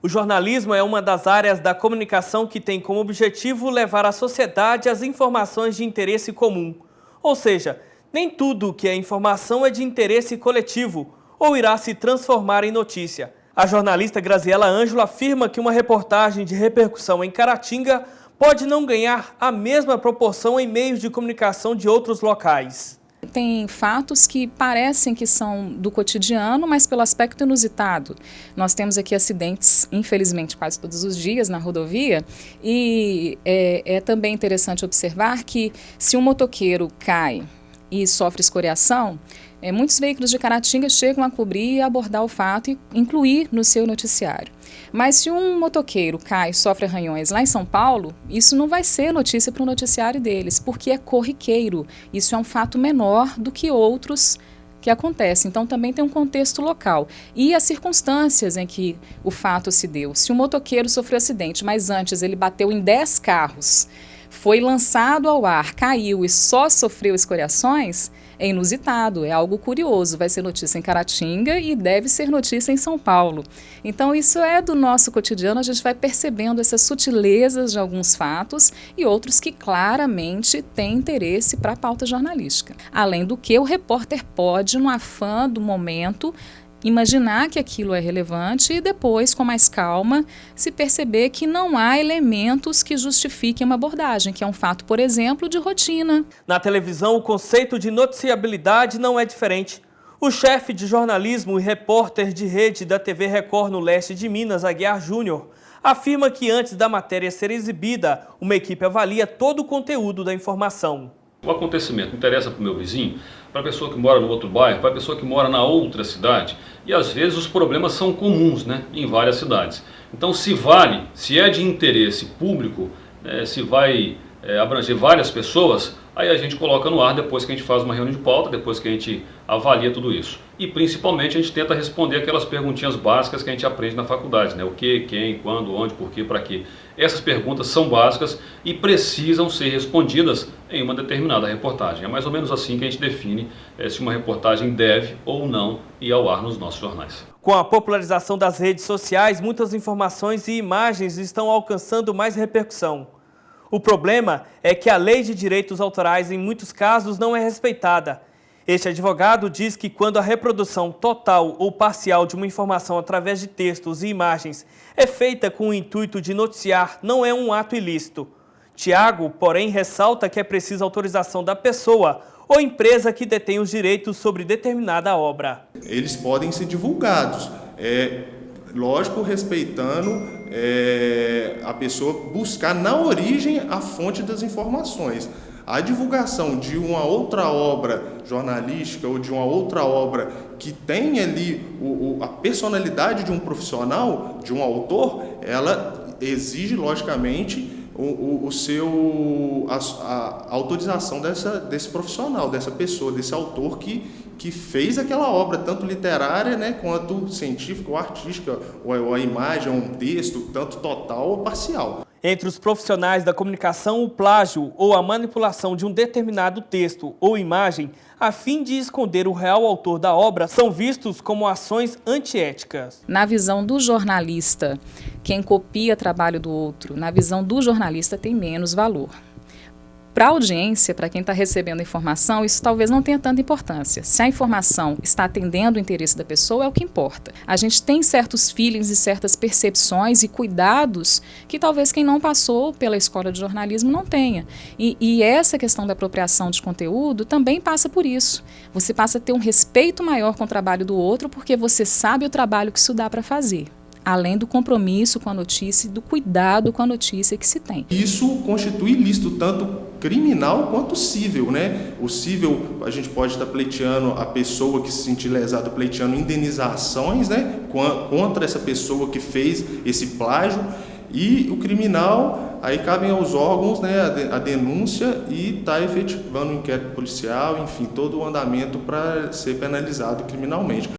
O jornalismo é uma das áreas da comunicação que tem como objetivo levar à sociedade as informações de interesse comum. Ou seja, nem tudo que é informação é de interesse coletivo ou irá se transformar em notícia. A jornalista Graziela Ângelo afirma que uma reportagem de repercussão em Caratinga pode não ganhar a mesma proporção em meios de comunicação de outros locais. Tem fatos que parecem que são do cotidiano, mas pelo aspecto inusitado. Nós temos aqui acidentes, infelizmente, quase todos os dias na rodovia, e é também interessante observar que se um motoqueiro cai e sofre escoriação, muitos veículos de Caratinga chegam a cobrir e abordar o fato e incluir no seu noticiário. Mas se um motoqueiro cai e sofre arranhões lá em São Paulo, isso não vai ser notícia para o noticiário deles, porque é corriqueiro. Isso é um fato menor do que outros que acontecem. Então também tem um contexto local. E as circunstâncias em que o fato se deu. Se um motoqueiro sofreu acidente, mas antes ele bateu em 10 carros, foi lançado ao ar, caiu e só sofreu escoriações, é inusitado, é algo curioso. Vai ser notícia em Caratinga e deve ser notícia em São Paulo. Então isso é do nosso cotidiano, a gente vai percebendo essas sutilezas de alguns fatos e outros que claramente têm interesse para a pauta jornalística. Além do que o repórter pode, no afã do momento, imaginar que aquilo é relevante e depois, com mais calma, se perceber que não há elementos que justifiquem uma abordagem, que é um fato, por exemplo, de rotina. Na televisão, o conceito de noticiabilidade não é diferente. O chefe de jornalismo e repórter de rede da TV Record no leste de Minas, Aguiar Júnior, afirma que antes da matéria ser exibida, uma equipe avalia todo o conteúdo da informação. O acontecimento interessa para o meu vizinho, para a pessoa que mora no outro bairro, para a pessoa que mora na outra cidade. E às vezes os problemas são comuns, né, em várias cidades. Então se é de interesse público, se vai abranger várias pessoas, aí a gente coloca no ar depois que a gente faz uma reunião de pauta, depois que a gente avalia tudo isso. E principalmente a gente tenta responder aquelas perguntinhas básicas que a gente aprende na faculdade, né? O que, quem, quando, onde, por quê, para quê. Essas perguntas são básicas e precisam ser respondidas em uma determinada reportagem. É mais ou menos assim que a gente define se uma reportagem deve ou não ir ao ar nos nossos jornais. Com a popularização das redes sociais, muitas informações e imagens estão alcançando mais repercussão. O problema é que a lei de direitos autorais, em muitos casos, não é respeitada. Este advogado diz que quando a reprodução total ou parcial de uma informação através de textos e imagens é feita com o intuito de noticiar, não é um ato ilícito. Tiago, porém, ressalta que é preciso autorização da pessoa ou empresa que detém os direitos sobre determinada obra. Eles podem ser divulgados, lógico, respeitando a pessoa buscar na origem a fonte das informações. A divulgação de uma outra obra jornalística ou de uma outra obra que tem ali a personalidade de um profissional, de um autor, ela exige, logicamente, a autorização desse profissional, dessa pessoa, desse autor que fez aquela obra, tanto literária, né, quanto científica ou artística, ou a imagem, ou um texto, tanto total ou parcial. Entre os profissionais da comunicação, o plágio ou a manipulação de um determinado texto ou imagem a fim de esconder o real autor da obra são vistos como ações antiéticas. Na visão do jornalista, quem copia trabalho do outro, na visão do jornalista tem menos valor. Para a audiência, para quem está recebendo a informação, isso talvez não tenha tanta importância. Se a informação está atendendo o interesse da pessoa, é o que importa. A gente tem certos feelings e certas percepções e cuidados que talvez quem não passou pela escola de jornalismo não tenha. E essa questão da apropriação de conteúdo também passa por isso. Você passa a ter um respeito maior com o trabalho do outro porque você sabe o trabalho que isso dá para fazer. Além do compromisso com a notícia e do cuidado com a notícia que se tem. Isso constitui ilícito, tanto criminal quanto cível, né? O cível, a gente pode estar pleiteando a pessoa que se sentir lesada, pleiteando indenizações, né, contra essa pessoa que fez esse plágio. E o criminal, aí cabem aos órgãos, né, a denúncia e está efetivando um inquérito policial, enfim, todo o andamento para ser penalizado criminalmente.